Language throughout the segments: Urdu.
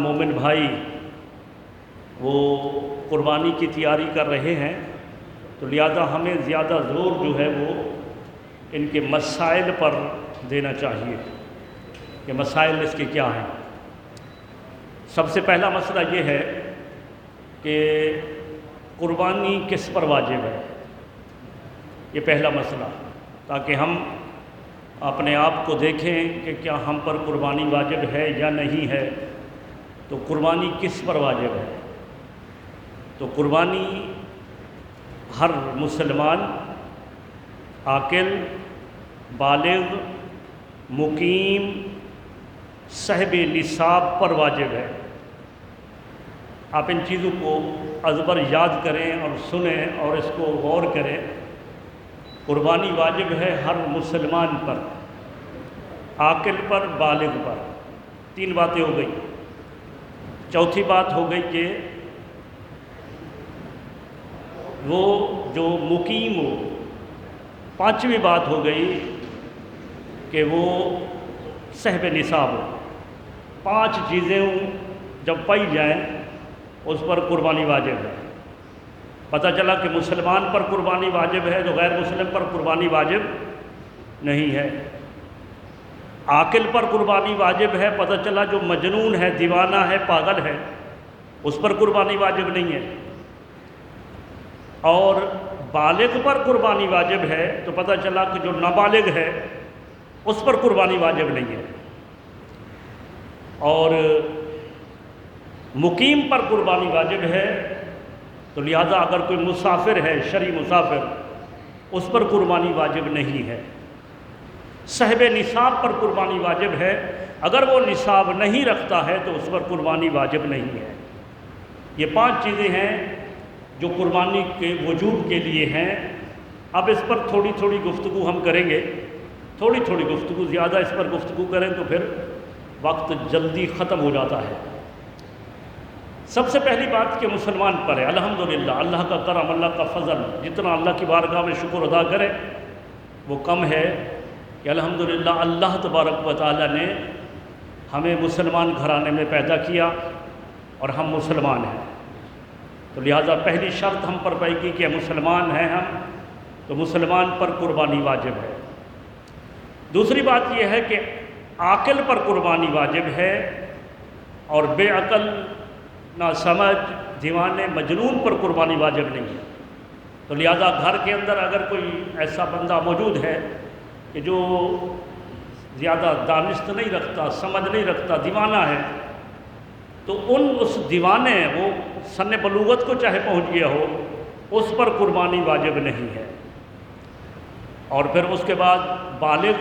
مومن بھائی وہ قربانی کی تیاری کر رہے ہیں، تو لہذا ہمیں زیادہ زور جو ہے وہ ان کے مسائل پر دینا چاہیے کہ مسائل اس کے کیا ہیں۔ سب سے پہلا مسئلہ یہ ہے کہ قربانی کس پر واجب ہے، یہ پہلا مسئلہ، تاکہ ہم اپنے آپ کو دیکھیں کہ کیا ہم پر قربانی واجب ہے یا نہیں ہے۔ تو قربانی کس پر واجب ہے؟ تو قربانی ہر مسلمان عاقل، بالغ، مقیم، صاحب نصاب پر واجب ہے۔ آپ ان چیزوں کو ازبر یاد کریں اور سنیں اور اس کو غور کریں۔ قربانی واجب ہے ہر مسلمان پر، عاقل پر، بالغ پر۔ تین باتیں ہو گئی۔ چوتھی بات ہو گئی کہ وہ جو مقیم ہو۔ پانچویں بات ہو گئی کہ وہ صاحب نصاب ہو۔ پانچ چیزیں جب پائی جائیں اس پر قربانی واجب ہے۔ پتہ چلا کہ مسلمان پر قربانی واجب ہے تو غیر مسلم پر قربانی واجب نہیں ہے۔ عاقل پر قربانی واجب ہے، پتہ چلا جو مجنون ہے، دیوانہ ہے، پاگل ہے، اس پر قربانی واجب نہیں ہے۔ اور بالغ پر قربانی واجب ہے تو پتہ چلا کہ جو نابالغ ہے اس پر قربانی واجب نہیں ہے۔ اور مقیم پر قربانی واجب ہے، تو لہذا اگر کوئی مسافر ہے، شرعی مسافر، اس پر قربانی واجب نہیں ہے۔ صاحب نصاب پر قربانی واجب ہے، اگر وہ نصاب نہیں رکھتا ہے تو اس پر قربانی واجب نہیں ہے۔ یہ پانچ چیزیں ہیں جو قربانی کے وجوب کے لیے ہیں۔ اب اس پر تھوڑی تھوڑی گفتگو ہم کریں گے، تھوڑی تھوڑی گفتگو، زیادہ اس پر گفتگو کریں تو پھر وقت جلدی ختم ہو جاتا ہے۔ سب سے پہلی بات کہ مسلمان پر ہے، الحمدللہ، اللہ کا کرم، اللہ کا فضل، جتنا اللہ کی بارگاہ میں شکر ادا کرے وہ کم ہے کہ الحمدللہ اللہ تبارک و تعالیٰ نے ہمیں مسلمان گھرانے میں پیدا کیا اور ہم مسلمان ہیں۔ تو لہٰذا پہلی شرط ہم پر پائی گی کہ مسلمان ہیں ہم، تو مسلمان پر قربانی واجب ہے۔ دوسری بات یہ ہے کہ عاقل پر قربانی واجب ہے اور بے عقل، ناسمجھ، دیوانے، مجنون پر قربانی واجب نہیں ہے۔ تو لہذا گھر کے اندر اگر کوئی ایسا بندہ موجود ہے کہ جو زیادہ دانست نہیں رکھتا، سمجھ نہیں رکھتا، دیوانہ ہے، تو اس دیوانے، وہ سن بلوغت کو چاہے پہنچ گیا ہو، اس پر قربانی واجب نہیں ہے۔ اور پھر اس کے بعد بالغ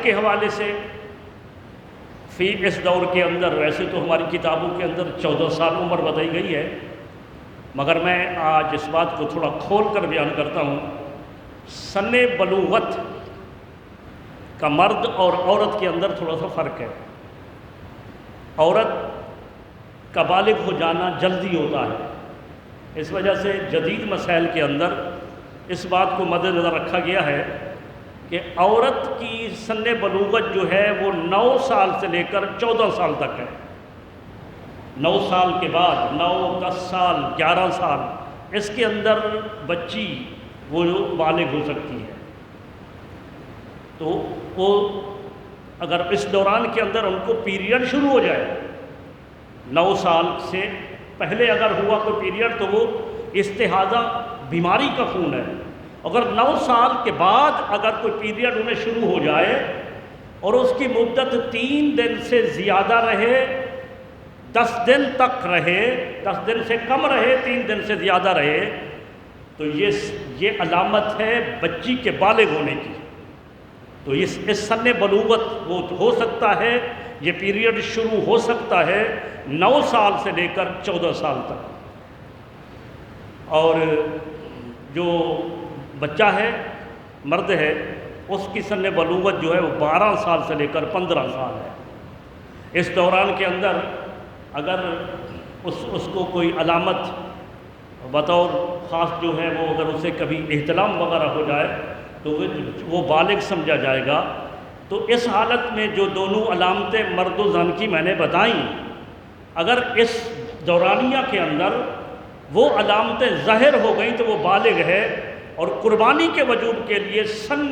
کے حوالے سے اس دور کے اندر، ویسے تو ہماری کتابوں کے اندر 14 سال عمر بتائی گئی ہے، مگر میں آج اس بات کو تھوڑا کھول کر بیان کرتا ہوں۔ سن بلوغت کا مرد اور عورت کے اندر تھوڑا سا فرق ہے۔ عورت کا بالغ ہو جانا جلدی ہوتا ہے، اس وجہ سے جدید مسائل کے اندر اس بات کو مد نظر رکھا گیا ہے کہ عورت کی سن بلوغت جو ہے وہ 9 سال سے لے کر 14 سال تک ہے۔ 9 سال کے بعد 9، 10 سال، 11 سال، اس کے اندر بچی وہ بالغ ہو سکتی ہے۔ تو وہ اگر اس دوران کے اندر ان کو پیریڈ شروع ہو جائے، 9 سال سے پہلے اگر ہوا کوئی پیریڈ تو وہ استحاضہ بیماری کا خون ہے۔ اگر 9 سال کے بعد اگر کوئی پیریڈ انہیں شروع ہو جائے اور اس کی مدت 3 دن سے زیادہ رہے، 10 دن تک رہے، 10 دن سے کم رہے، 3 دن سے زیادہ رہے، تو یہ علامت ہے بچی کے بالغ ہونے کی۔ تو اس سن بلوغت وہ ہو سکتا ہے، یہ پیریڈ شروع ہو سکتا ہے 9 سال سے لے کر 14 سال تک۔ اور جو بچہ ہے، مرد ہے، اس کی سن بلوغت جو ہے وہ 12 سال سے لے کر 15 سال ہے۔ اس دوران کے اندر اگر اس کو کوئی علامت بطور خاص جو ہے وہ اگر اسے کبھی احتلام وغیرہ ہو جائے تو وہ بالغ سمجھا جائے گا۔ تو اس حالت میں جو دونوں علامتیں مرد و زن کی میں نے بتائیں، اگر اس دورانیہ کے اندر وہ علامتیں ظاہر ہو گئیں تو وہ بالغ ہے، اور قربانی کے وجوب کے لیے سن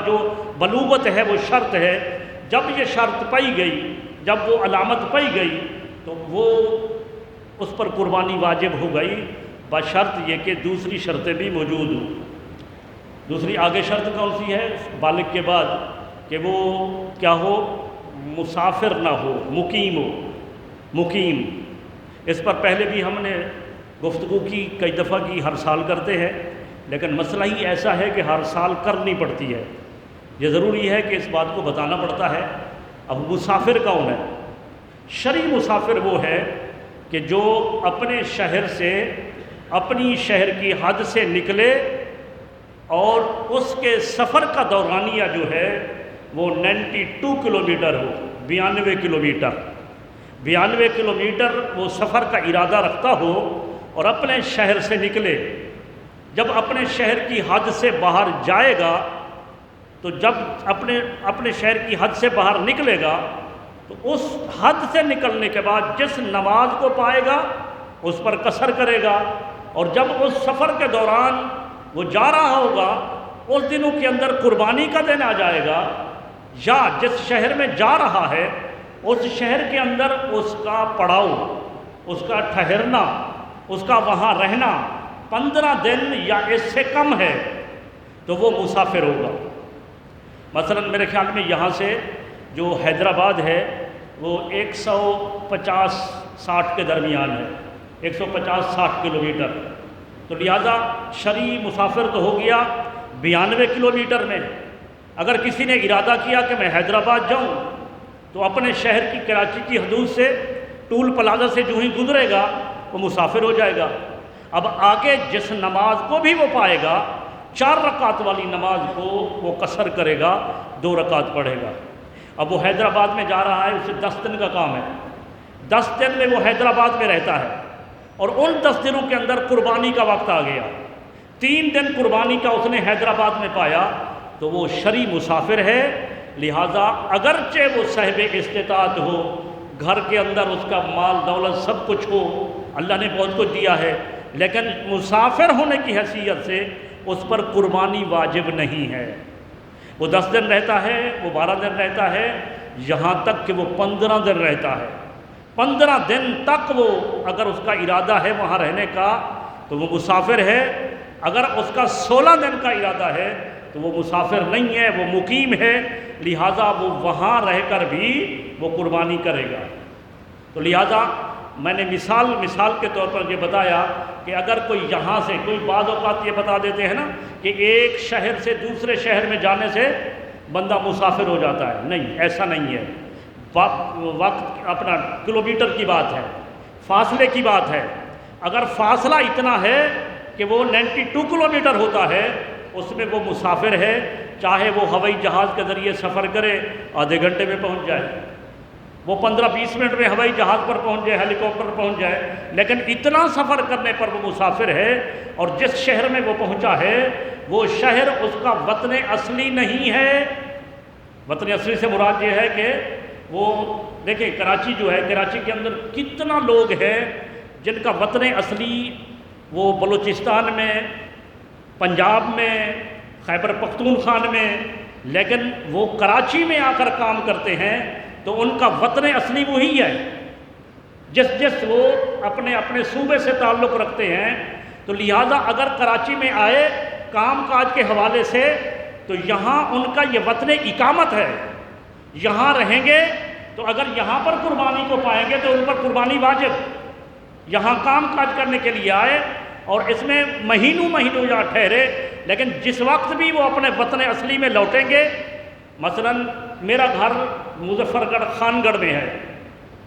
جو بلوغت ہے وہ شرط ہے۔ جب یہ شرط پائی گئی، جب وہ علامت پائی گئی، تو وہ اس پر قربانی واجب ہو گئی، بشرط یہ کہ دوسری شرطیں بھی موجود ہوں۔ دوسری آگے شرط کون سی ہے بالغ کے بعد؟ کہ وہ کیا ہو؟ مسافر نہ ہو، مقیم ہو، مقیم۔ اس پر پہلے بھی ہم نے گفتگو کی، کئی دفعہ کی، ہر سال کرتے ہیں، لیکن مسئلہ ہی ایسا ہے کہ ہر سال کرنی پڑتی ہے، یہ ضروری ہے کہ اس بات کو بتانا پڑتا ہے۔ اب مسافر کون ہے؟ شرعی مسافر وہ ہے کہ جو اپنے شہر سے، اپنی شہر کی حد سے نکلے اور اس کے سفر کا دورانیہ جو ہے وہ 92 کلومیٹر ہو، 92 کلومیٹر، 92 کلومیٹر وہ سفر کا ارادہ رکھتا ہو اور اپنے شہر سے نکلے۔ جب اپنے شہر کی حد سے باہر جائے گا، تو جب اپنے شہر کی حد سے باہر نکلے گا، تو اس حد سے نکلنے کے بعد جس نماز کو پائے گا اس پر قصر کرے گا، اور جب اس سفر کے دوران وہ جا رہا ہوگا اس دنوں کے اندر قربانی کا دن آ جائے گا، یا جس شہر میں جا رہا ہے اس شہر کے اندر اس کا پڑاؤ، اس کا ٹھہرنا، اس کا وہاں رہنا 15 دن یا اس سے کم ہے تو وہ مسافر ہوگا۔ مثلا میرے خیال میں یہاں سے جو حیدرآباد ہے وہ 150-60 کے درمیان ہے، 150-60 کلومیٹر، تو لہذا شرعی مسافر تو ہو گیا 92 کلومیٹر میں۔ اگر کسی نے ارادہ کیا کہ میں حیدرآباد جاؤں تو اپنے شہر کی کراچی کی حدود سے ٹول پلازا سے جو ہی گزرے گا وہ مسافر ہو جائے گا۔ اب آگے جس نماز کو بھی وہ پائے گا، 4 رکعت والی نماز کو وہ قصر کرے گا، 2 رکعت پڑھے گا۔ اب وہ حیدرآباد میں جا رہا ہے، اسے 10 دن کا کام ہے، 10 دن میں وہ حیدرآباد میں رہتا ہے، اور ان 10 دنوں کے اندر قربانی کا وقت آ گیا، 3 دن قربانی کا اس نے حیدرآباد میں پایا، تو وہ شرعی مسافر ہے۔ لہٰذا اگرچہ وہ صاحب استطاعت ہو، گھر کے اندر اس کا مال دولت سب کچھ ہو، اللہ نے بہت کچھ دیا ہے، لیکن مسافر ہونے کی حیثیت سے اس پر قربانی واجب نہیں ہے۔ وہ 10 دن رہتا ہے، وہ 12 دن رہتا ہے، یہاں تک کہ وہ 15 دن رہتا ہے۔ 15 دن تک وہ اگر اس کا ارادہ ہے وہاں رہنے کا تو وہ مسافر ہے، اگر اس کا 16 دن کا ارادہ ہے تو وہ مسافر نہیں ہے، وہ مقیم ہے، لہٰذا وہ وہاں رہ کر بھی وہ قربانی کرے گا۔ تو لہٰذا میں نے مثال کے طور پر یہ بتایا کہ اگر کوئی یہاں سے، کوئی بعض اوقات یہ بتا دیتے ہیں نا کہ ایک شہر سے دوسرے شہر میں جانے سے بندہ مسافر ہو جاتا ہے، نہیں، ایسا نہیں ہے۔ وقت اپنا کلومیٹر کی بات ہے، فاصلے کی بات ہے۔ اگر فاصلہ اتنا ہے کہ وہ 92 کلومیٹر ہوتا ہے، اس میں وہ مسافر ہے، چاہے وہ ہوائی جہاز کے ذریعے سفر کرے، آدھے گھنٹے میں پہنچ جائے، وہ 15-20 منٹ میں ہوائی جہاز پر پہنچ جائے، ہیلی کاپٹر پر پہنچ جائے، لیکن اتنا سفر کرنے پر وہ مسافر ہے۔ اور جس شہر میں وہ پہنچا ہے وہ شہر اس کا وطن اصلی نہیں ہے۔ وطن اصلی سے مراد یہ ہے کہ وہ دیکھیں کراچی جو ہے، کراچی کے اندر کتنا لوگ ہیں جن کا وطن اصلی وہ بلوچستان میں، پنجاب میں، خیبر پختونخوا میں، لیکن وہ کراچی میں آ کر کام کرتے ہیں، تو ان کا وطن اصلی وہی ہے جس وہ اپنے صوبے سے تعلق رکھتے ہیں۔ تو لہٰذا اگر کراچی میں آئے کام کاج کے حوالے سے تو یہاں ان کا یہ وطن اقامت ہے، یہاں رہیں گے، تو اگر یہاں پر قربانی کو پائیں گے تو ان پر قربانی واجب۔ یہاں کام کاج کرنے کے لیے آئے اور اس میں مہینوں یہاں ٹھہرے، لیکن جس وقت بھی وہ اپنے وطن اصلی میں لوٹیں گے، مثلا میرا گھر مظفر گڑھ خان گڑھ میں ہے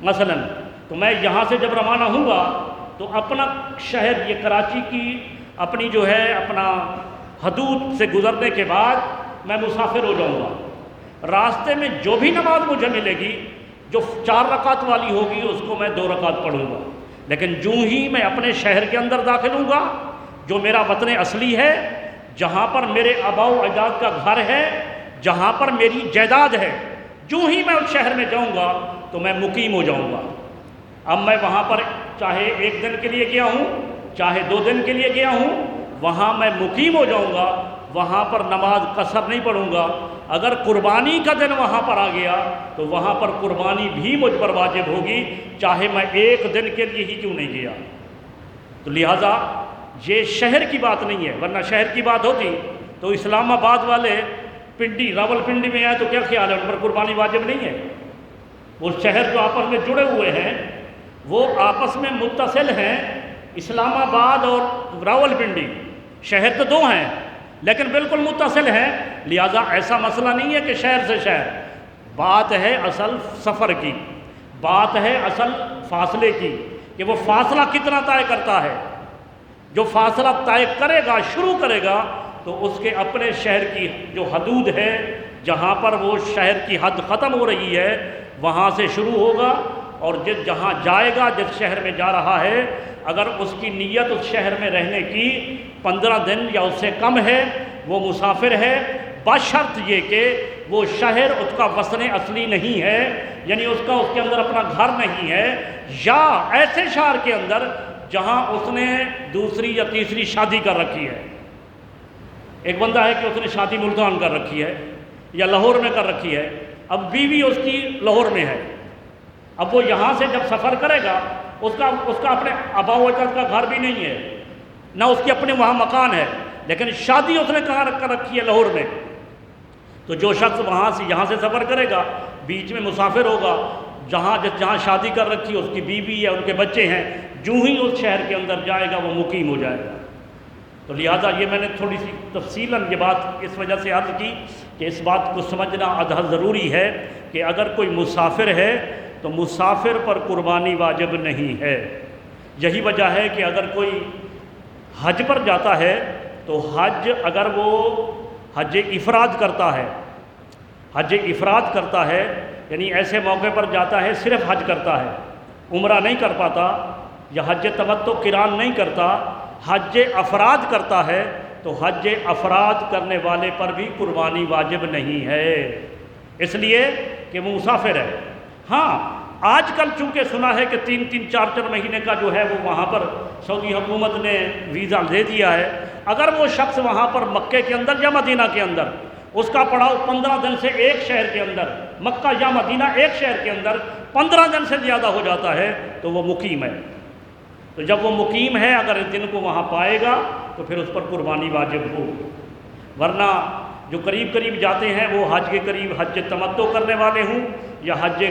مثلا، تو میں یہاں سے جب روانہ ہوں گا تو اپنا شہر یہ کراچی کی اپنی جو ہے اپنا حدود سے گزرنے کے بعد میں مسافر ہو جاؤں گا۔ راستے میں جو بھی نماز مجھے ملے گی، جو 4 رکعت والی ہوگی، اس کو میں 2 رکعت پڑھوں گا، لیکن جو ہی میں اپنے شہر کے اندر داخل ہوں گا، جو میرا وطن اصلی ہے، جہاں پر میرے آباء و اجداد کا گھر ہے، جہاں پر میری جائیداد ہے، جو ہی میں اس شہر میں جاؤں گا تو میں مقیم ہو جاؤں گا۔ اب میں وہاں پر چاہے 1 دن کے لیے گیا ہوں، چاہے 2 دن کے لیے گیا ہوں، وہاں میں مقیم ہو جاؤں گا، وہاں پر نماز قصر نہیں پڑھوں گا۔ اگر قربانی کا دن وہاں پر آ گیا تو وہاں پر قربانی بھی مجھ پر واجب ہوگی، چاہے میں 1 دن کے لیے ہی کیوں نہیں گیا۔ تو لہٰذا یہ شہر کی بات نہیں ہے، ورنہ شہر کی بات ہوتی تو اسلام آباد والے پنڈی راول پنڈی میں آئے تو کیا خیال ہے، ان پر قربانی واجب نہیں ہے؟ وہ شہر جو آپس میں جڑے ہوئے ہیں وہ آپس میں متصل ہیں، اسلام آباد اور راول پنڈی شہر تو 2 ہیں لیکن بالکل متصل ہیں، لہٰذا ایسا مسئلہ نہیں ہے کہ شہر سے شہر، بات ہے اصل سفر کی، بات ہے اصل فاصلے کی، کہ وہ فاصلہ کتنا طے کرتا ہے۔ جو فاصلہ طے کرے گا، شروع کرے گا، تو اس کے اپنے شہر کی جو حدود ہے، جہاں پر وہ شہر کی حد ختم ہو رہی ہے وہاں سے شروع ہوگا، اور جہاں جائے گا، جس شہر میں جا رہا ہے، اگر اس کی نیت اس شہر میں رہنے کی 15 دن یا اس سے کم ہے، وہ مسافر ہے، بشرط یہ کہ وہ شہر اس کا وطن اصلی نہیں ہے، یعنی اس کے اندر اپنا گھر نہیں ہے، یا ایسے شہر کے اندر جہاں اس نے دوسری یا تیسری شادی کر رکھی ہے۔ ایک بندہ ہے کہ اس نے شادی ملتان کر رکھی ہے یا لاہور میں کر رکھی ہے، اب بیوی اس کی لاہور میں ہے، اب وہ یہاں سے جب سفر کرے گا، اس کا اپنے آبا و اجداد کا گھر بھی نہیں ہے، نہ اس کی اپنے وہاں مکان ہے، لیکن شادی اس نے کہاں کر رکھی ہے، لاہور میں۔ تو جو شخص وہاں سے یہاں سے سفر کرے گا، بیچ میں مسافر ہوگا، جہاں شادی کر رکھی ہے، اس کی بیوی ہے، ان کے بچے ہیں، جو ہی اس شہر کے اندر جائے گا وہ مقیم ہو جائے گا۔ تو لہٰذا یہ میں نے تھوڑی سی تفصیلاً یہ بات اس وجہ سے عرض کی کہ اس بات کو سمجھنا ادھا ضروری ہے کہ اگر کوئی مسافر ہے تو مسافر پر قربانی واجب نہیں ہے۔ یہی وجہ ہے کہ اگر کوئی حج پر جاتا ہے تو حج اگر وہ حج افراد کرتا ہے، حج افراد کرتا ہے، یعنی ایسے موقع پر جاتا ہے صرف حج کرتا ہے، عمرہ نہیں کر پاتا، یا حج تمتع قران نہیں کرتا، حج افراد کرتا ہے، تو حج افراد کرنے والے پر بھی قربانی واجب نہیں ہے، اس لیے کہ وہ مسافر ہے۔ ہاں آج کل چونکہ سنا ہے کہ 3 4 مہینے کا جو ہے وہ وہاں پر سعودی حکومت نے ویزا دے دیا ہے، اگر وہ شخص وہاں پر مکے کے اندر یا مدینہ کے اندر، اس کا پڑاؤ 15 دن سے ایک شہر کے اندر، مکہ یا مدینہ ایک شہر کے اندر 15 دن سے زیادہ ہو جاتا ہے تو وہ مقیم ہے۔ تو جب وہ مقیم ہے، اگر اس دن کو وہاں پائے گا تو پھر اس پر قربانی واجب ہو، ورنہ جو قریب جاتے ہیں وہ حج کے قریب حج تمتع کرنے والے ہوں یا حج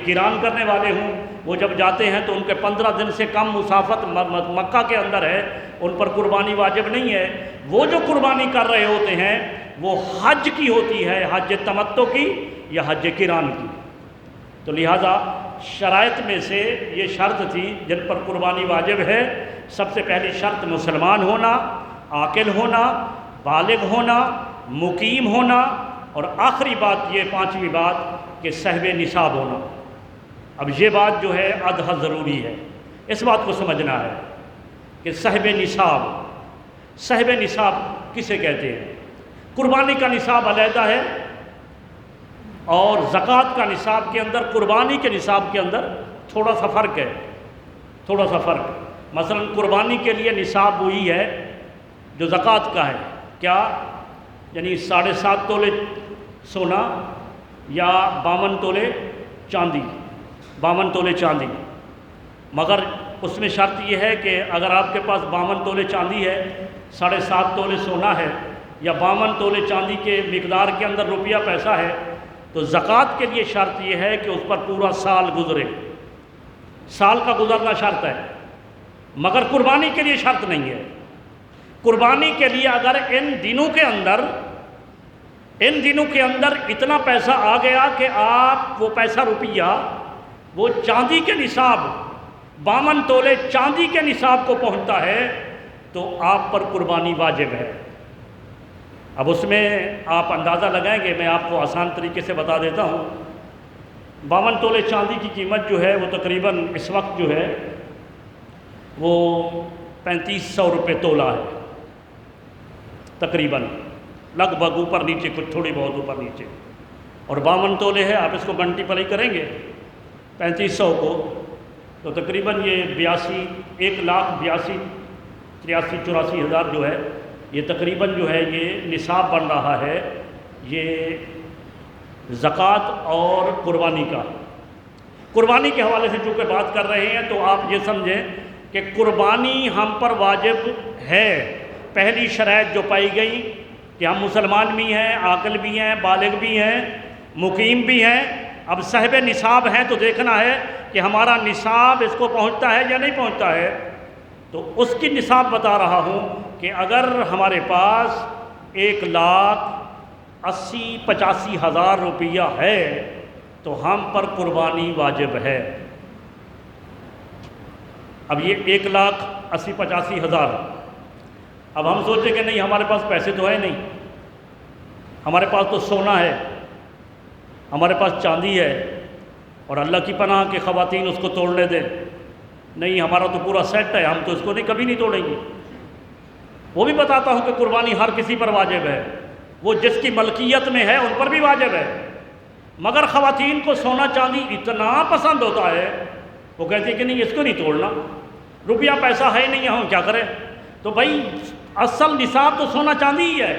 قران کرنے والے ہوں، وہ جب جاتے ہیں تو ان کے 15 دن سے کم مسافت مکہ کے اندر ہے، ان پر قربانی واجب نہیں ہے۔ وہ جو قربانی کر رہے ہوتے ہیں وہ حج کی ہوتی ہے، حج تمتع کی یا حج قران کی۔ تو لہٰذا شرائط میں سے یہ شرط تھی جن پر قربانی واجب ہے۔ سب سے پہلی شرط مسلمان ہونا، عاقل ہونا، بالغ ہونا، مقیم ہونا، اور آخری بات یہ 5ویں بات کہ صاحب نصاب ہونا۔ اب یہ بات جو ہے ادھا ضروری ہے، اس بات کو سمجھنا ہے کہ صاحب نصاب کسے کہتے ہیں؟ قربانی کا نصاب علیحدہ ہے اور زکوٰۃ کا نصاب کے اندر، قربانی کے نصاب کے اندر تھوڑا سا فرق ہے، تھوڑا سا فرق۔ مثلا قربانی کے لیے نصاب وہی ہے جو زکوٰۃ کا ہے، کیا؟ یعنی 7.5 تولے سونا یا 52 تولے چاندی، 52 تولے چاندی، مگر اس میں شرط یہ ہے کہ اگر آپ کے پاس 52 تولے چاندی ہے، 7.5 تولے سونا ہے، یا 52 تولے چاندی کے مقدار کے اندر روپیہ پیسہ ہے، تو زکوٰۃ کے لیے شرط یہ ہے کہ اس پر پورا سال گزرے، سال کا گزرنا شرط ہے، مگر قربانی کے لیے شرط نہیں ہے۔ قربانی کے لیے اگر ان دنوں کے اندر اتنا پیسہ آ گیا کہ آپ وہ پیسہ روپیہ وہ چاندی کے نصاب 52 تولے چاندی کے نصاب کو پہنچتا ہے تو آپ پر قربانی واجب ہے۔ اب اس میں آپ اندازہ لگائیں گے، میں آپ کو آسان طریقے سے بتا دیتا ہوں۔ 52 تولے چاندی کی قیمت جو ہے وہ تقریباً اس وقت جو ہے وہ 3500 روپے تولہ ہے تقریباً، لگ بھگ اوپر نیچے کچھ تھوڑی بہت اوپر نیچے، اور 52 تولے ہے، آپ اس کو ملٹی پلائی کریں گے 3500 کو تو تقریباً یہ 1,82,83,84,000 جو ہے یہ تقریباً جو ہے یہ نصاب بن رہا ہے یہ زکوٰۃ اور قربانی کا۔ قربانی کے حوالے سے چونکہ بات کر رہے ہیں تو آپ یہ سمجھیں کہ قربانی ہم پر واجب ہے۔ پہلی شرائط جو پائی گئی کہ ہم مسلمان بھی ہیں، عاقل بھی ہیں، بالغ بھی ہیں، مقیم بھی ہیں۔ اب صاحب نصاب ہیں تو دیکھنا ہے کہ ہمارا نصاب اس کو پہنچتا ہے یا نہیں پہنچتا ہے، تو اس کی نصاب بتا رہا ہوں کہ اگر ہمارے پاس 1,80,85,000 روپیہ ہے تو ہم پر قربانی واجب ہے۔ اب یہ 1,80,85,000، اب ہم سوچیں کہ نہیں ہمارے پاس پیسے تو ہے نہیں، ہمارے پاس تو سونا ہے، ہمارے پاس چاندی ہے، اور اللہ کی پناہ کہ خواتین اس کو توڑنے دیں، نہیں ہمارا تو پورا سیٹ ہے، ہم تو اس کو کبھی نہیں توڑیں گے۔ وہ بھی بتاتا ہوں کہ قربانی ہر کسی پر واجب ہے، وہ جس کی ملکیت میں ہے ان پر بھی واجب ہے، مگر خواتین کو سونا چاندی اتنا پسند ہوتا ہے وہ کہتی ہے کہ نہیں اس کو نہیں توڑنا، روپیہ پیسہ ہے نہیں، ہم کیا کریں؟ تو بھائی اصل نصاب تو سونا چاندی ہی ہے،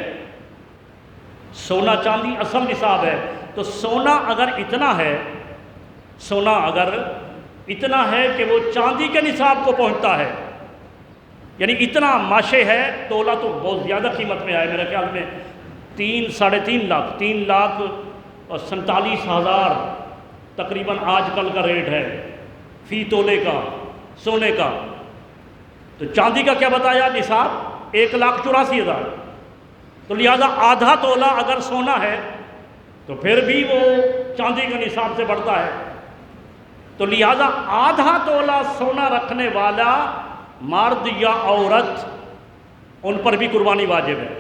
سونا چاندی اصل نصاب ہے۔ تو سونا اگر اتنا ہے، سونا اگر اتنا ہے کہ وہ چاندی کے نصاب کو پہنچتا ہے، یعنی اتنا ماشے ہے، تولہ تو بہت زیادہ قیمت میں آئے، میرے خیال میں 3.5 لاکھ 3,47,000 تقریباً آج کل کا ریٹ ہے فی تولے کا سونے کا۔ تو چاندی کا کیا بتایا نصاب 1,84,000، تو لہذا آدھا تولہ اگر سونا ہے تو پھر بھی وہ چاندی کے نصاب سے بڑھتا ہے، تو لہذا آدھا تولہ سونا رکھنے والا مرد یا عورت ان پر بھی قربانی واجب ہے۔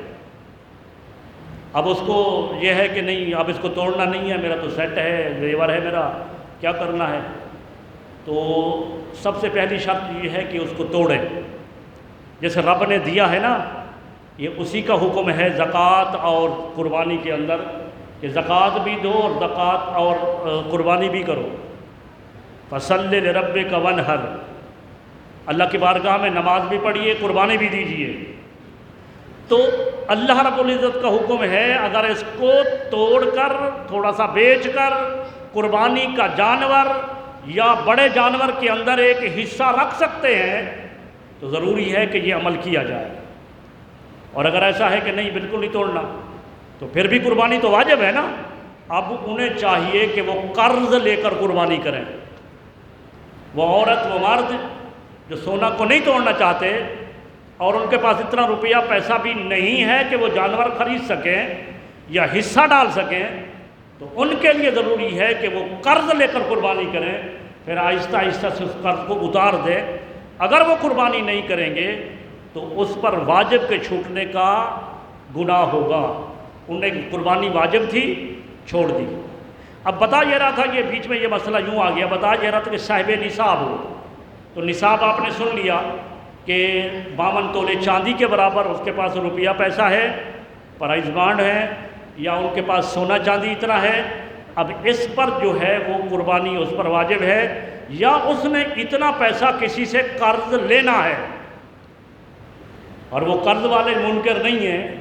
اب اس کو یہ ہے کہ نہیں اب اس کو توڑنا نہیں ہے، میرا تو سیٹ ہے، زیور ہے میرا، کیا کرنا ہے؟ تو سب سے پہلی شرط یہ ہے کہ اس کو توڑے، جیسے رب نے دیا ہے نا، یہ اسی کا حکم ہے زکوٰۃ اور قربانی کے اندر کہ زکوٰۃ بھی دو اور زکوٰۃ اور قربانی بھی کرو۔ فصل لربک وانحر، اللہ کی بارگاہ میں نماز بھی پڑھیے، قربانی بھی دیجیے۔ تو اللہ رب العزت کا حکم ہے اگر اس کو توڑ کر تھوڑا سا بیچ کر قربانی کا جانور یا بڑے جانور کے اندر ایک حصہ رکھ سکتے ہیں تو ضروری ہے کہ یہ عمل کیا جائے، اور اگر ایسا ہے کہ نہیں بالکل نہیں توڑنا تو پھر بھی قربانی تو واجب ہے نا۔ اب انہیں چاہیے کہ وہ قرض لے کر قربانی کریں، وہ عورت وہ مرد جو سونا کو نہیں توڑنا چاہتے اور ان کے پاس اتنا روپیہ پیسہ بھی نہیں ہے کہ وہ جانور خرید سکیں یا حصہ ڈال سکیں، تو ان کے لیے ضروری ہے کہ وہ قرض لے کر قربانی کریں، پھر آہستہ آہستہ سے اس قرض کو اتار دیں۔ اگر وہ قربانی نہیں کریں گے تو اس پر واجب کے چھوٹنے کا گناہ ہوگا، انہیں قربانی واجب تھی چھوڑ دی۔ اب بتا یہ رہا تھا، یہ بیچ میں یہ مسئلہ یوں آ گیا، بتا یہ رہا تھا کہ صاحب نصاب ہو، تو نصاب آپ نے سن لیا کہ 52 تولے چاندی کے برابر اس کے پاس روپیہ پیسہ ہے، پرائز بانڈ ہے، یا ان کے پاس سونا چاندی اتنا ہے۔ اب اس پر جو ہے وہ قربانی اس پر واجب ہے، یا اس نے اتنا پیسہ کسی سے قرض لینا ہے، اور وہ قرض والے منکر نہیں ہیں،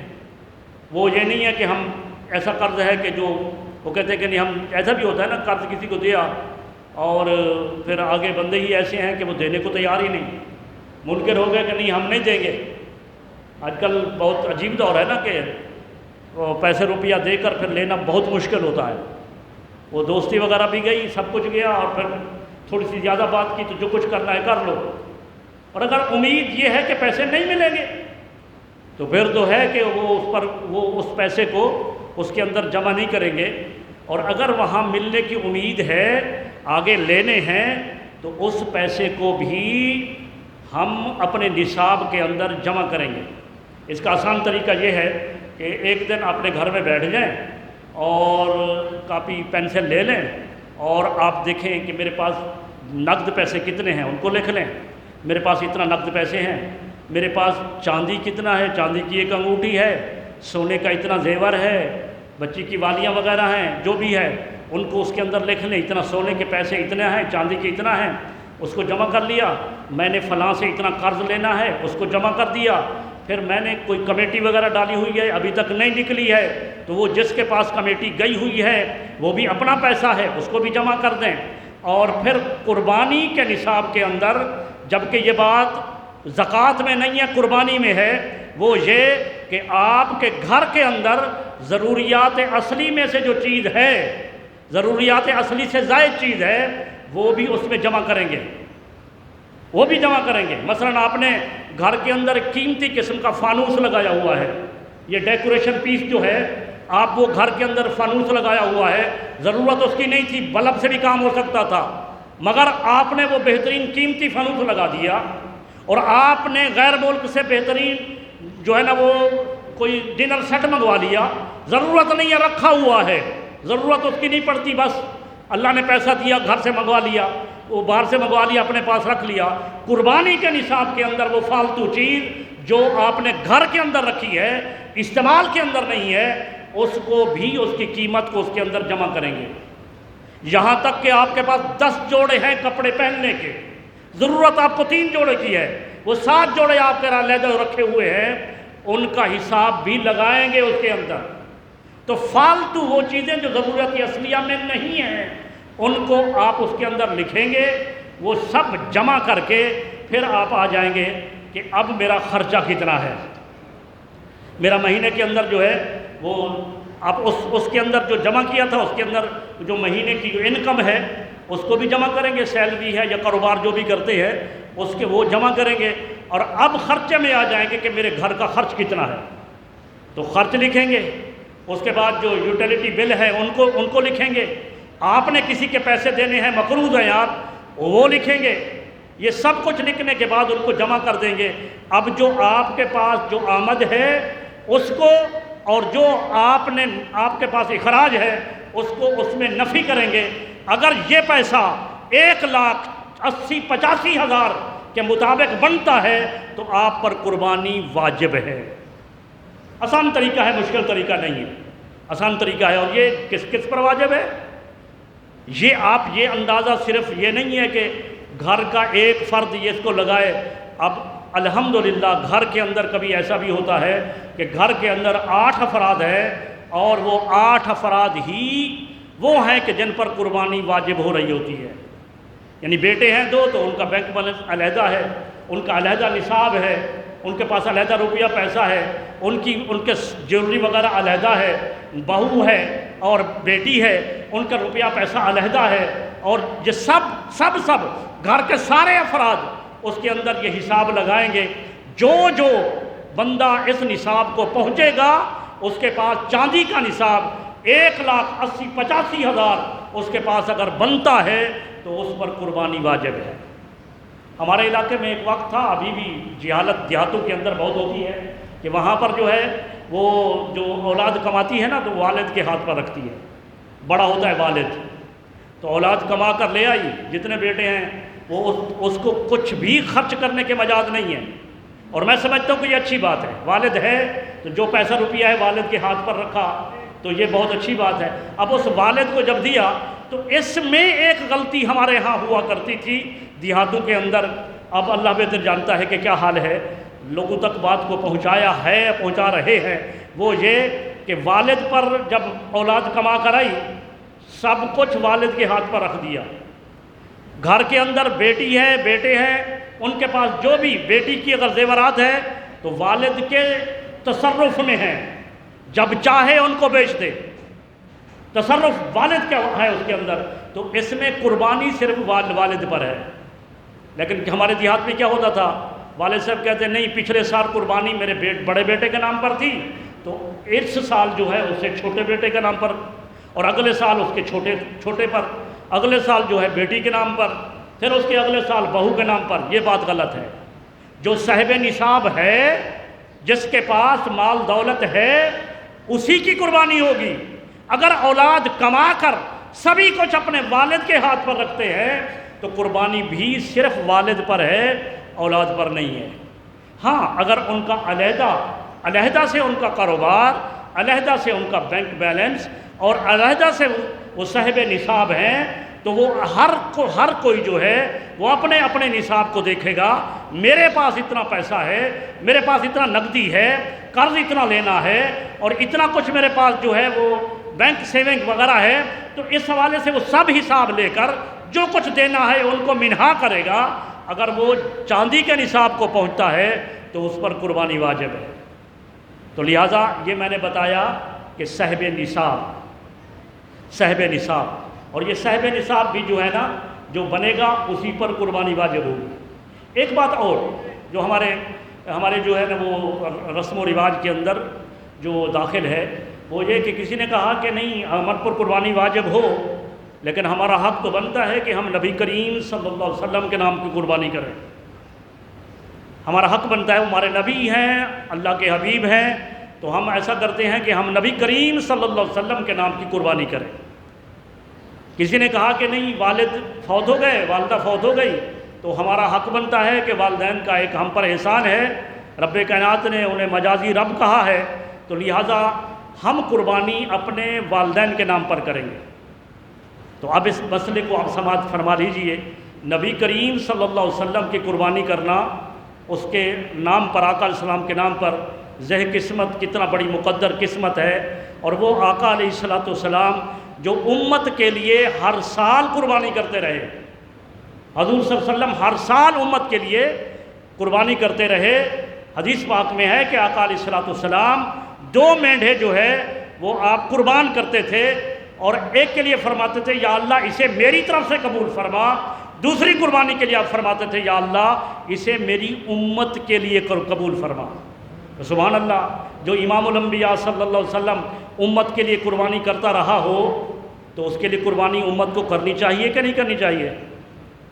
وہ یہ نہیں ہے کہ ہم ایسا قرض ہے کہ جو وہ کہتے ہیں کہ نہیں ہم، ایسا بھی ہوتا ہے نا قرض کسی کو دیا اور پھر آگے بندے ہی ایسے ہیں کہ وہ دینے کو تیار ہی نہیں، منکر ہو گئے کہ نہیں ہم نہیں دیں گے۔ آج کل بہت عجیب دور ہے نا کہ پیسے روپیہ دے کر پھر لینا بہت مشکل ہوتا ہے، وہ دوستی وغیرہ بھی گئی، سب کچھ گیا، اور پھر تھوڑی سی زیادہ بات کی تو جو کچھ کرنا ہے کر لو، اور اگر امید یہ ہے کہ پیسے نہیں ملیں گے تو پھر تو ہے کہ وہ اس پیسے کو اس کے اندر جمع نہیں کریں گے، اور اگر وہاں ملنے کی امید ہے آگے لینے ہیں تو اس پیسے کو بھی ہم اپنے نصاب کے اندر جمع کریں گے۔ اس کا آسان طریقہ یہ ہے کہ ایک دن اپنے گھر میں بیٹھ جائیں اور کاپی پینسل لے لیں اور آپ دیکھیں کہ میرے پاس نقد پیسے کتنے ہیں، ان کو لکھ لیں، میرے پاس اتنا نقد پیسے ہیں، میرے پاس چاندی کتنا ہے، چاندی کی ایک انگوٹھی ہے، سونے کا اتنا زیور ہے، بچی کی والیاں وغیرہ ہیں، جو بھی ہے ان کو اس کے اندر لکھ لیں، اتنا سونے کے پیسے اتنے ہیں، چاندی کے اتنا ہیں، اس کو جمع کر لیا، میں نے فلاں سے اتنا قرض لینا ہے، اس کو جمع کر دیا، پھر میں نے کوئی کمیٹی وغیرہ ڈالی ہوئی ہے ابھی تک نہیں نکلی ہے، تو وہ جس کے پاس کمیٹی گئی ہوئی ہے وہ بھی اپنا پیسہ ہے، اس کو بھی جمع کر دیں۔ اور پھر قربانی کے نصاب کے اندر، جبکہ یہ بات زکوٰۃ میں نہیں ہے، قربانی میں ہے، وہ یہ کہ آپ کے گھر کے اندر ضروریات اصلی میں سے جو چیز ہے، ضروریات اصلی سے زائد چیز ہے، وہ بھی اس میں جمع کریں گے، وہ بھی جمع کریں گے۔ مثلا آپ نے گھر کے اندر قیمتی قسم کا فانوس لگایا ہوا ہے، یہ ڈیکوریشن پیس جو ہے، آپ وہ گھر کے اندر فانوس لگایا ہوا ہے، ضرورت اس کی نہیں تھی، بلب سے بھی کام ہو سکتا تھا، مگر آپ نے وہ بہترین قیمتی فانوس لگا دیا، اور آپ نے غیر ملک سے بہترین جو ہے نا وہ کوئی ڈنر سیٹ منگوا لیا، ضرورت نہیں ہے، رکھا ہوا ہے، ضرورت اس کی نہیں پڑتی، بس اللہ نے پیسہ دیا، گھر سے منگوا لیا، وہ باہر سے منگوا لیا، اپنے پاس رکھ لیا۔ قربانی کے نصاب کے اندر وہ فالتو چیز جو آپ نے گھر کے اندر رکھی ہے، استعمال کے اندر نہیں ہے، اس کو بھی، اس کی قیمت کو اس کے اندر جمع کریں گے۔ یہاں تک کہ آپ کے پاس 10 جوڑے ہیں کپڑے پہننے کے، ضرورت آپ کو 3 جوڑے کی ہے، وہ 7 جوڑے آپ کے علیحدہ رکھے ہوئے ہیں، ان کا حساب بھی لگائیں گے اس کے اندر۔ تو فالتو وہ چیزیں جو ضرورت اصلیہ میں نہیں ہیں، ان کو آپ اس کے اندر لکھیں گے، وہ سب جمع کر کے پھر آپ آ جائیں گے کہ اب میرا خرچہ کتنا ہے، میرا مہینے کے اندر جو ہے وہ آپ اس کے اندر جو جمع کیا تھا، اس کے اندر جو مہینے کی جو انکم ہے اس کو بھی جمع کریں گے، سیلری ہے یا کاروبار جو بھی کرتے ہیں اس کے وہ جمع کریں گے، اور اب خرچے میں آ جائیں گے کہ میرے گھر کا خرچ کتنا ہے، تو خرچ لکھیں گے۔ اس کے بعد جو یوٹیلیٹی بل ہے ان کو لکھیں گے، آپ نے کسی کے پیسے دینے ہیں، مقروض ہیں آپ، وہ لکھیں گے۔ یہ سب کچھ لکھنے کے بعد ان کو جمع کر دیں گے۔ اب جو آپ کے پاس جو آمد ہے اس کو، اور جو آپ کے پاس اخراج ہے اس کو، اس میں نفی کریں گے۔ اگر یہ پیسہ 1,80,85,000 کے مطابق بنتا ہے تو آپ پر قربانی واجب ہے۔ آسان طریقہ ہے، مشکل طریقہ نہیں ہے، آسان طریقہ ہے۔ اور یہ کس پر واجب ہے؟ یہ آپ یہ اندازہ صرف یہ نہیں ہے کہ گھر کا ایک فرد یہ اس کو لگائے۔ اب الحمدللہ گھر کے اندر کبھی ایسا بھی ہوتا ہے کہ گھر کے اندر 8 افراد ہیں، اور وہ 8 افراد ہی وہ ہیں کہ جن پر قربانی واجب ہو رہی ہوتی ہے۔ یعنی بیٹے ہیں 2 تو ان کا بینک بیلنس علیحدہ ہے، ان کا علیحدہ نصاب ہے، ان کے پاس علیحدہ روپیہ پیسہ ہے، ان کے جیولری وغیرہ علیحدہ ہے، بہو ہے اور بیٹی ہے، ان کا روپیہ پیسہ علیحدہ ہے، اور یہ سب گھر کے سارے افراد اس کے اندر یہ حساب لگائیں گے۔ جو بندہ اس نصاب کو پہنچے گا، اس کے پاس چاندی کا نصاب 1,80,85,000 اس کے پاس اگر بنتا ہے تو اس پر قربانی واجب ہے۔ ہمارے علاقے میں ایک وقت تھا، ابھی بھی جہالت دیہاتوں کے اندر بہت ہوتی ہے، کہ وہاں پر جو ہے وہ جو اولاد کماتی ہے نا تو والد کے ہاتھ پر رکھتی ہے، بڑا ہوتا ہے والد، تو اولاد کما کر لے آئی، جتنے بیٹے ہیں وہ اس کو کچھ بھی خرچ کرنے کے مجاز نہیں ہے، اور میں سمجھتا ہوں کہ یہ اچھی بات ہے۔ والد ہے تو جو پیسہ روپیہ ہے والد کے ہاتھ پر رکھا تو یہ بہت اچھی بات ہے۔ اب اس والد کو جب دیا تو اس میں ایک غلطی ہمارے ہاں ہوا کرتی تھی دیہاتوں کے اندر، اب اللہ بہتر جانتا ہے کہ کیا حال ہے، لوگوں تک بات کو پہنچا رہے ہیں، وہ یہ کہ والد پر جب اولاد کما کر آئی سب کچھ والد کے ہاتھ پر رکھ دیا۔ گھر کے اندر بیٹی ہے، بیٹے ہیں، ان کے پاس جو بھی بیٹی کی اگر زیورات ہے تو والد کے تصرف میں ہے، جب چاہے ان کو بیچ دے، تصرف والد کیا ہے اس کے اندر، تو اس میں قربانی صرف والد پر ہے۔ لیکن ہمارے دیہات میں کیا ہوتا تھا، والد صاحب کہتے ہیں نہیں پچھلے سال قربانی میرے بڑے بیٹے کے نام پر تھی، تو اس سال جو ہے اسے چھوٹے بیٹے کے نام پر، اور اگلے سال اس کے چھوٹے پر، اگلے سال جو ہے بیٹی کے نام پر، پھر اس کے اگلے سال بہو کے نام پر۔ یہ بات غلط ہے۔ جو صاحب نصاب ہے، جس کے پاس مال دولت ہے، اسی کی قربانی ہوگی۔ اگر اولاد کما کر سبھی کچھ اپنے والد کے ہاتھ پر رکھتے ہیں تو قربانی بھی صرف والد پر ہے، اولاد پر نہیں ہے۔ ہاں اگر ان کا علیحدہ علیحدہ سے ان کا کاروبار، علیحدہ سے ان کا بینک بیلنس، اور علیحدہ سے وہ صاحب نصاب ہیں، تو وہ ہر کوئی جو ہے وہ اپنے اپنے نصاب کو دیکھے گا. میرے پاس اتنا پیسہ ہے، میرے پاس اتنا نقدی ہے، قرض اتنا لینا ہے، اور اتنا کچھ میرے پاس جو ہے وہ بینک سیونگ وغیرہ ہے. تو اس حوالے سے وہ سب حساب لے کر جو کچھ دینا ہے ان کو منہا کرے گا. اگر وہ چاندی کے نصاب کو پہنچتا ہے تو اس پر قربانی واجب ہے. تو لہٰذا یہ میں نے بتایا کہ صاحب نصاب، اور یہ صاحب نصاب بھی جو ہے نا جو بنے گا اسی پر قربانی واجب ہوگی. ایک بات اور جو ہمارے جو ہے نا وہ رسم و رواج کے اندر جو داخل ہے وہ یہ کہ کسی نے کہا کہ نہیں ہم پر قربانی واجب ہو، لیکن ہمارا حق تو بنتا ہے کہ ہم نبی کریم صلی اللہ علیہ وسلم کے نام کی قربانی کریں. ہمارا حق بنتا ہے، وہ ہمارے نبی ہیں، اللہ کے حبیب ہیں، تو ہم ایسا کرتے ہیں کہ ہم نبی کریم صلی اللہ علیہ وسلم کے نام کی قربانی کریں. کسی نے کہا کہ نہیں والد فوت ہو گئے، والدہ فوت ہو گئی، تو ہمارا حق بنتا ہے کہ والدین کا ایک ہم پر احسان ہے، رب کائنات نے انہیں مجازی رب کہا ہے، تو لہٰذا ہم قربانی اپنے والدین کے نام پر کریں گے. تو اب اس مسئلے کو آپ سماعت فرما لیجئے. نبی کریم صلی اللہ علیہ وسلم کی قربانی کرنا، اس کے نام پر، آقا علیہ السلام کے نام پر زہ قسمت کتنا بڑی مقدر قسمت ہے. اور وہ آقا علیہ السلام جو امت کے لیے ہر سال قربانی کرتے رہے، حضور صلی اللہ علیہ وسلم ہر سال امت کے لیے قربانی کرتے رہے. حدیث پاک میں ہے کہ آقا علیہ السلام 2 مینڈھے جو ہے وہ آپ قربان کرتے تھے، اور ایک کے لیے فرماتے تھے یا اللہ اسے میری طرف سے قبول فرما، دوسری قربانی کے لیے آپ فرماتے تھے یا اللہ اسے میری امت کے لیے قبول فرما. سبحان اللہ. جو امام الانبیاء صلی اللہ علیہ وسلم امت کے لیے قربانی کرتا رہا ہو تو اس کے لیے قربانی امت کو کرنی چاہیے کہ نہیں کرنی چاہیے؟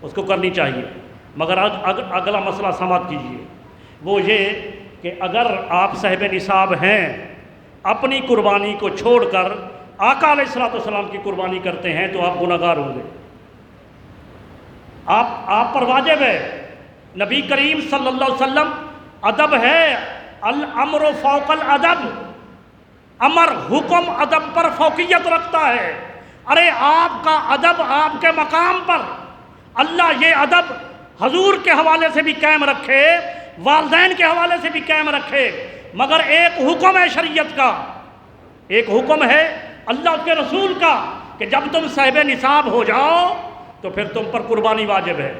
اس کو کرنی چاہیے. مگر اگلا مسئلہ سماعت کیجیے، وہ یہ کہ اگر آپ صاحب نصاب ہیں، اپنی قربانی کو چھوڑ کر آقا علیہ السلام کی قربانی کرتے ہیں تو آپ گناہگار ہوں گے. آپ پر واجب ہے. نبی کریم صلی اللہ علیہ وسلم ادب ہے، الامر فوق الادب، امر حکم ادب پر فوقیت رکھتا ہے. ارے آپ کا ادب آپ کے مقام پر، اللہ یہ ادب حضور کے حوالے سے بھی قائم رکھے، والدین کے حوالے سے بھی قائم رکھے. مگر ایک حکم ہے شریعت کا، ایک حکم ہے اللہ کے رسول کا کہ جب تم صاحب نصاب ہو جاؤ تو پھر تم پر قربانی واجب ہے.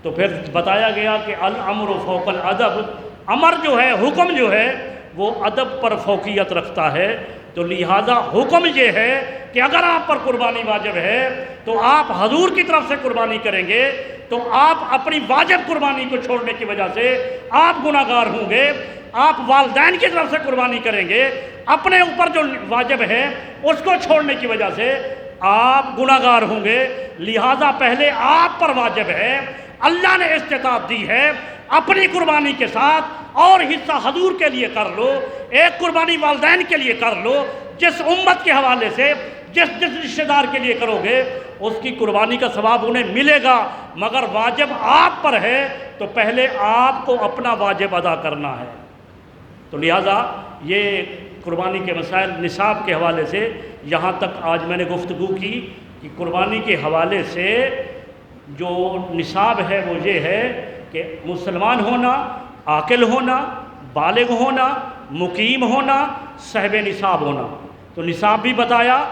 تو پھر بتایا گیا کہ الامر فوق الادب، امر جو ہے، حکم جو ہے وہ ادب پر فوقیت رکھتا ہے. تو لہٰذا حکم یہ ہے کہ اگر آپ پر قربانی واجب ہے تو آپ حضور کی طرف سے قربانی کریں گے، تو آپ اپنی واجب قربانی کو چھوڑنے کی وجہ سے آپ گناہگار ہوں گے. آپ والدین کی طرف سے قربانی کریں گے، اپنے اوپر جو واجب ہے اس کو چھوڑنے کی وجہ سے آپ گناہگار ہوں گے. لہٰذا پہلے آپ پر واجب ہے، اللہ نے استطاعت دی ہے، اپنی قربانی کے ساتھ اور حصہ حضور کے لیے کر لو، ایک قربانی والدین کے لیے کر لو. جس امت کے حوالے سے جس رشتہ دار کے لیے کرو گے اس کی قربانی کا ثواب انہیں ملے گا. مگر واجب آپ پر ہے تو پہلے آپ کو اپنا واجب ادا کرنا ہے. تو لہٰذا یہ قربانی کے مسائل نصاب کے حوالے سے یہاں تک آج میں نے گفتگو کی کہ قربانی کے حوالے سے جو نصاب ہے وہ یہ ہے کہ مسلمان ہونا، عاقل ہونا، بالغ ہونا، مقیم ہونا، صاحب نصاب ہونا. تو نصاب بھی بتایا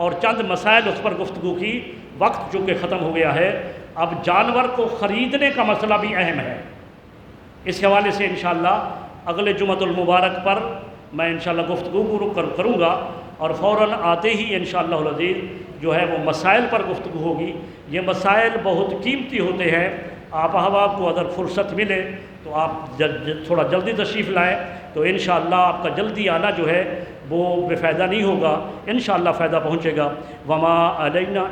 اور چند مسائل اس پر گفتگو کی. وقت چونکہ ختم ہو گیا ہے، اب جانور کو خریدنے کا مسئلہ بھی اہم ہے. اس حوالے سے انشاءاللہ اگلے جمعۃ المبارک پر میں انشاءاللہ گفتگو کروں گا، اور فوراً آتے ہی انشاءاللہ العزیز جو ہے وہ مسائل پر گفتگو ہوگی. یہ مسائل بہت قیمتی ہوتے ہیں. آپ احباب کو اگر فرصت ملے تو آپ تھوڑا جلدی تشریف لائیں، تو انشاءاللہ آپ کا جلدی آنا جو ہے وہ بے فائدہ نہیں ہوگا، انشاءاللہ فائدہ پہنچے گا. وما علینا